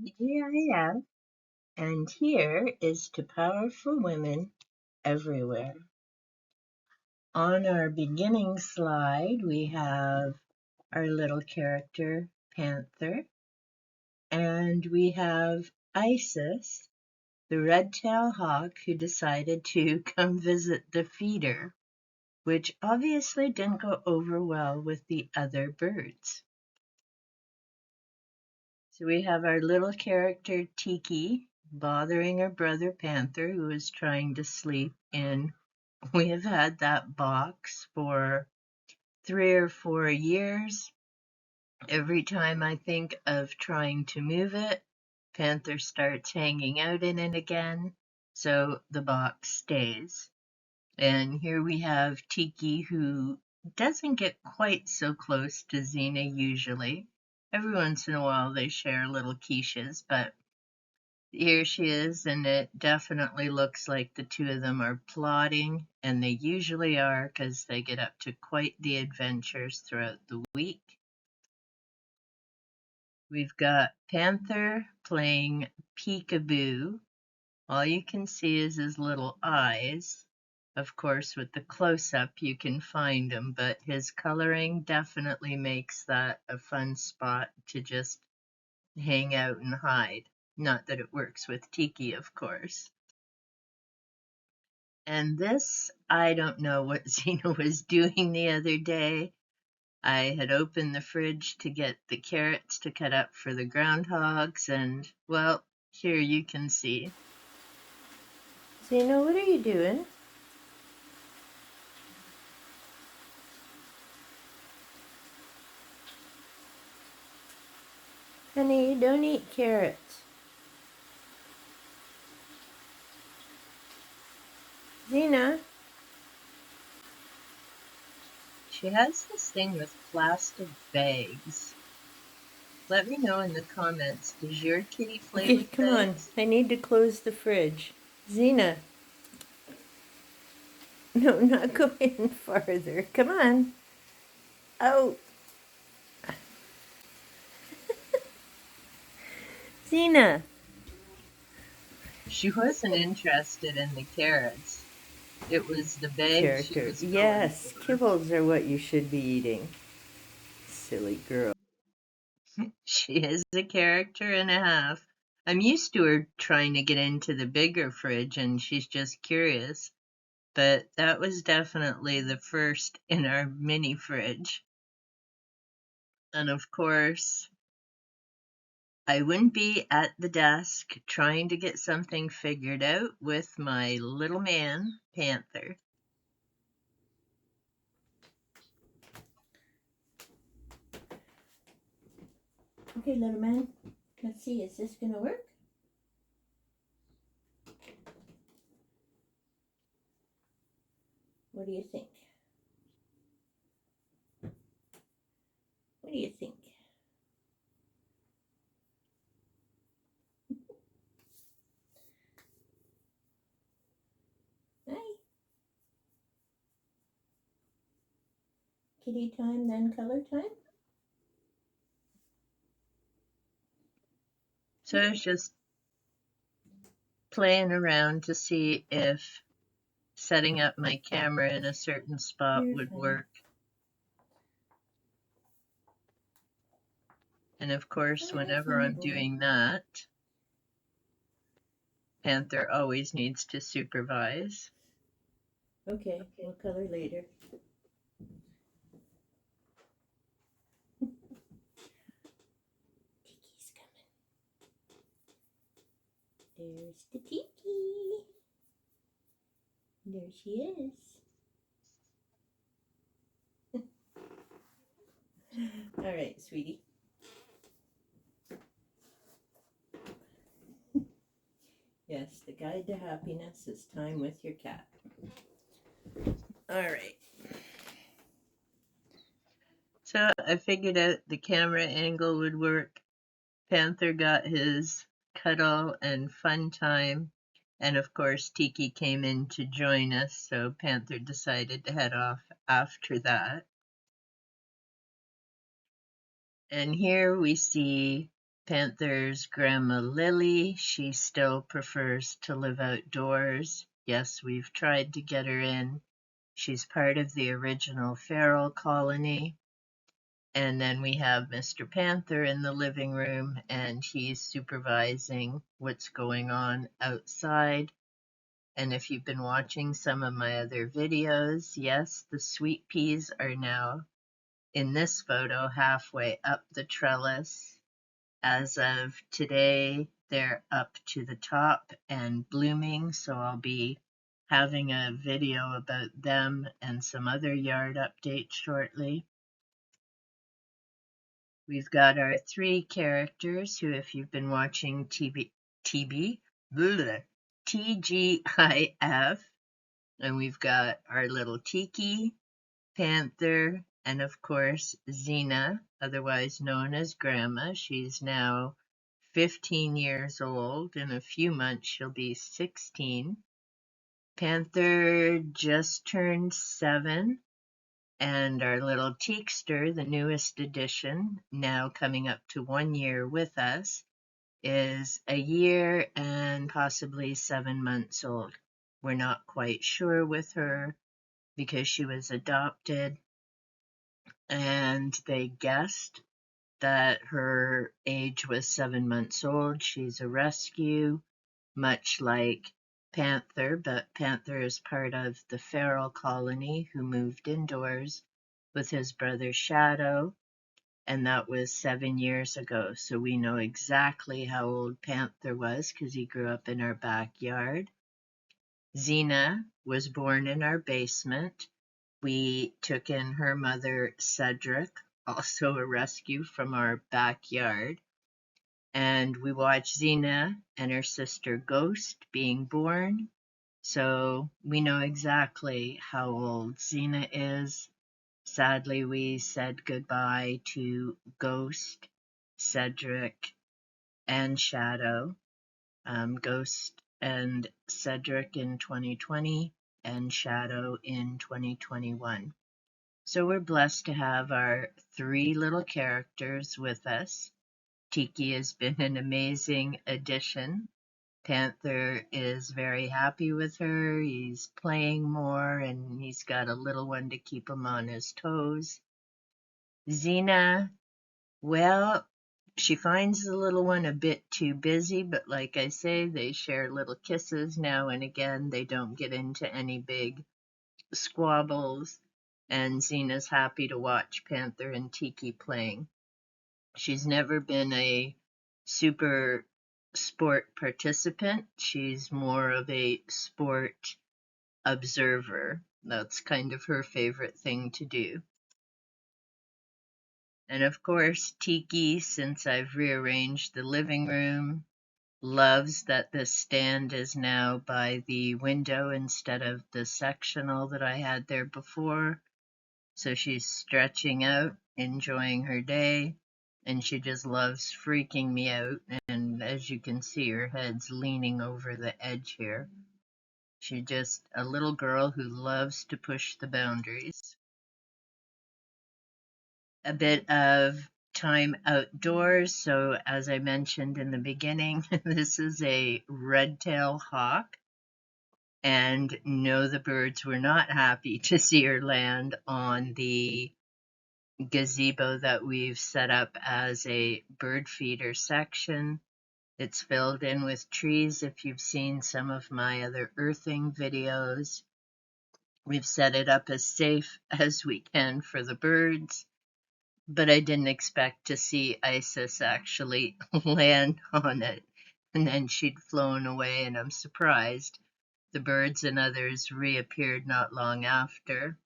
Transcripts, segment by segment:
TGIF, and here is to powerful women everywhere. On our beginning slide, we have our little character, Panther, and we have Isis, the red-tailed hawk who decided to come visit the feeder, which obviously didn't go over well with the other birds. So we have our little character Tiki bothering her brother Panther, who is trying to sleep in. We have had that box for 3 or 4 years. Every time I think of trying to move it, Panther starts hanging out in it again, so the box stays. And here we have Tiki, who doesn't get quite so close to Zena usually. Every once in a while they share little quiches, but here she is, and it definitely looks like the two of them are plotting, and they usually are because they get up to quite the adventures throughout the week. We've got Panther playing peekaboo. All you can see is his little eyes. Of course, with the close-up you can find him, but his coloring definitely makes that a fun spot to just hang out and hide. Not that it works with Tiki, of course. And this, I don't know what Zena was doing the other day. I had opened the fridge to get the carrots to cut up for the groundhogs, and, well, here you can see. Zena, what are you doing? Honey, you don't eat carrots. Zena? She has this thing with plastic bags. Let me know in the comments, does your kitty play Okay, with come on. bags? I need to close the fridge. Zena. No, not go in farther. Come on. Oh. Zena. She wasn't interested in the carrots. It was the bag she Character. was going Yes, for. kibbles are what you should be eating. Silly girl. She is a character and a half. I'm used to her trying to get into the bigger fridge, and she's just curious. But that was definitely the first in our mini fridge. And of course, I wouldn't be at the desk trying to get something figured out with my little man, Panther. Okay, little man. Let's see, is this going to work? What do you think? What do you think? Hi. Kitty time, then color time? So I was just playing around to see if setting up my camera in a certain spot You're would funny. work. And of course, Oh, you're whenever funny I'm boy. doing that, Panther always needs to supervise. Okay, we'll color later. Tiki's coming. There's the Tiki. There she is. All right, sweetie. Yes, the guide to happiness is time with your cat. All right. So I figured out the camera angle would work. Panther got his cuddle and fun time. And of course, Tiki came in to join us, so Panther decided to head off after that. And here we see Panther's grandma Lily, she still prefers to live outdoors. Yes, we've tried to get her in. She's part of the original feral colony. And then we have Mr. Panther in the living room, and he's supervising what's going on outside. And if you've been watching some of my other videos, yes, the sweet peas are now, in this photo, halfway up the trellis. As of today, they're up to the top and blooming, so I'll be having a video about them and some other yard updates shortly. We've got our three characters who, if you've been watching TGIF, and we've got our little Tiki, Panther, and of course Zena, otherwise known as Grandma. She's now 15 years old. In a few months, she'll be 16. Panther just turned 7. And our little Teakster, the newest addition, now coming up to 1 year with us, is a year and possibly 7 months old. We're not quite sure with her because she was adopted, and they guessed that her age was 7 months old. She's a rescue, much like Panther, but Panther is part of the feral colony who moved indoors with his brother Shadow, and that was 7 years ago. So we know exactly how old Panther was because he grew up in our backyard. Xena was born in our basement. We took in her mother Cedric, also a rescue from our backyard. And we watched Xena and her sister Ghost being born. So we know exactly how old Xena is. Sadly, we said goodbye to Ghost, Cedric, and Shadow. Ghost and Cedric in 2020 and Shadow in 2021. So we're blessed to have our three little characters with us. Tiki has been an amazing addition. Panther is very happy with her. He's playing more, and he's got a little one to keep him on his toes. Xena, well, she finds the little one a bit too busy, but like I say, they share little kisses now and again. They don't get into any big squabbles, and Xena's happy to watch Panther and Tiki playing. She's never been a super sport participant. She's more of a sport observer. That's kind of her favorite thing to do. And of course, Tiki, since I've rearranged the living room, loves that the stand is now by the window instead of the sectional that I had there before. So she's stretching out, enjoying her day, and she just loves freaking me out. And as you can see, her head's leaning over the edge here. She's just a little girl who loves to push the boundaries. A bit of time outdoors. So as I mentioned in the beginning, this is a red-tailed hawk. And no, the birds were not happy to see her land on the gazebo that we've set up as a bird feeder section. It's filled in with trees. If you've seen some of my other earthing videos, we've set it up as safe as we can for the birds. But I didn't expect to see Isis actually land on it. And then she'd flown away, and I'm surprised. The birds and others reappeared not long after.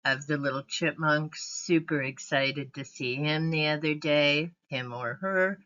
Of the little chipmunk, super excited to see him the other day, him or her,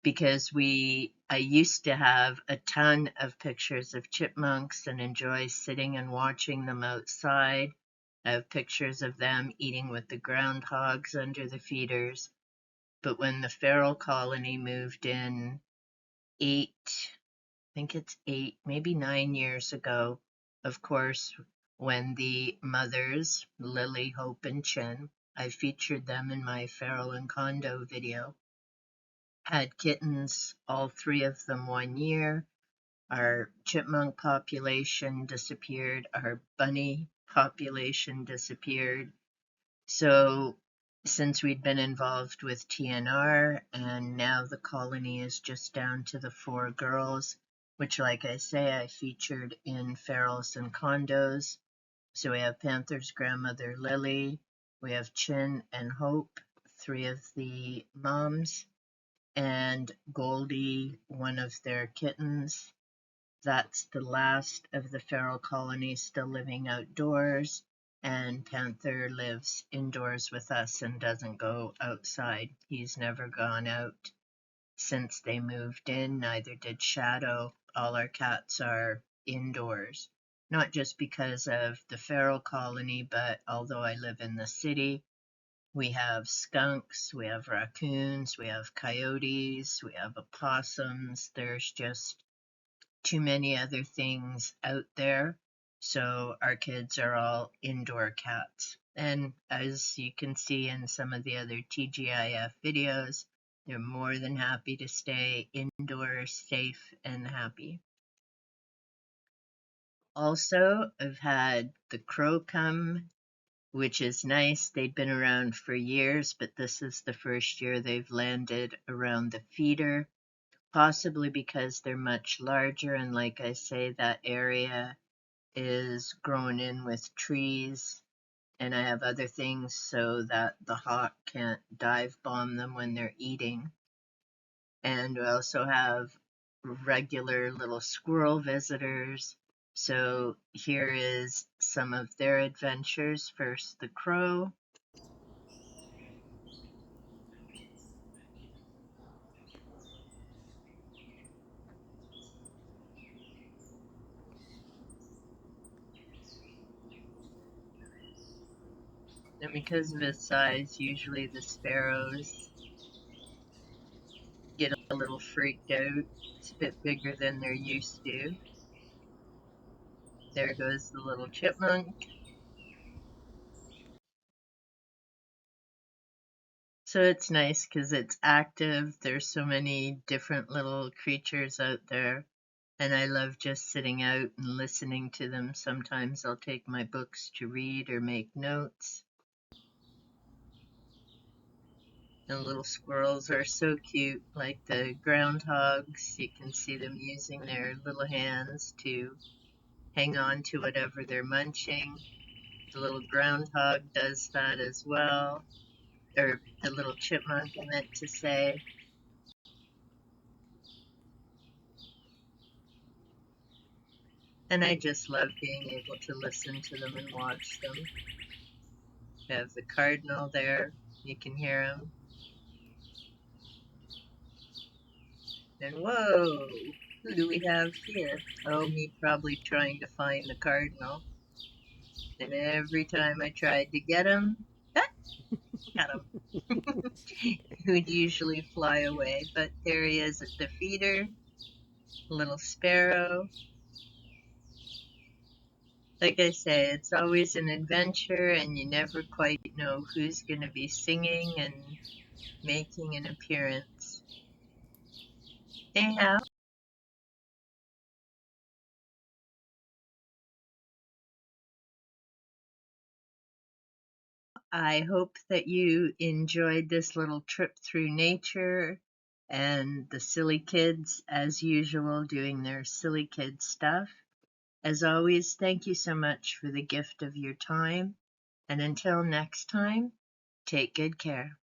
because I used to have a ton of pictures of chipmunks and enjoy sitting and watching them outside. I have pictures of them eating with the groundhogs under the feeders. But when the feral colony moved in I think it's 8, maybe 9 years ago, of course, when the mothers, Lily, Hope, and Chin, I featured them in my feral and condo video, had kittens, all three of them 1 year. Our chipmunk population disappeared. Our bunny population disappeared. So since we'd been involved with TNR and now the colony is just down to the 4 girls, which, like I say, I featured in Ferals and Condos. So we have Panther's grandmother, Lily. We have Chin and Hope, 3 of the moms, and Goldie, 1 of their kittens. That's the last of the feral colony still living outdoors, and Panther lives indoors with us and doesn't go outside. He's never gone out since they moved in, neither did Shadow. All our cats are indoors, not just because of the feral colony, but although I live in the city, we have skunks, we have raccoons, we have coyotes, we have opossums. There's just too many other things out there. So our kids are all indoor cats. And as you can see in some of the other TGIF videos, they're more than happy to stay indoors, safe and happy. Also, I've had the crow come, which is nice. They'd been around for years, but this is the first year they've landed around the feeder, possibly because they're much larger, and like I say, that area is grown in with trees, and I have other things so that the hawk can't dive bomb them when they're eating. And we also have regular little squirrel visitors. So here is some of their adventures. First, the crow. And because of his size, usually the sparrows get a little freaked out. It's a bit bigger than they're used to. There goes the little chipmunk. So it's nice because it's active. There's so many different little creatures out there, and I love just sitting out and listening to them. Sometimes I'll take my books to read or make notes. The little squirrels are so cute, like the groundhogs. You can see them using their little hands to hang on to whatever they're munching. The little groundhog does that as well, or the little chipmunk, I meant to say. And I just love being able to listen to them and watch them. We have the cardinal there. You can hear him. And whoa, who do we have here? Oh, me probably trying to find the cardinal. And every time I tried to get him, ah, got him. He would usually fly away, but there he is at the feeder, little sparrow. Like I say, it's always an adventure, and you never quite know who's going to be singing and making an appearance. Anyhow, I hope that you enjoyed this little trip through nature and the silly kids, as usual, doing their silly kid stuff. As always, thank you so much for the gift of your time. And until next time, take good care.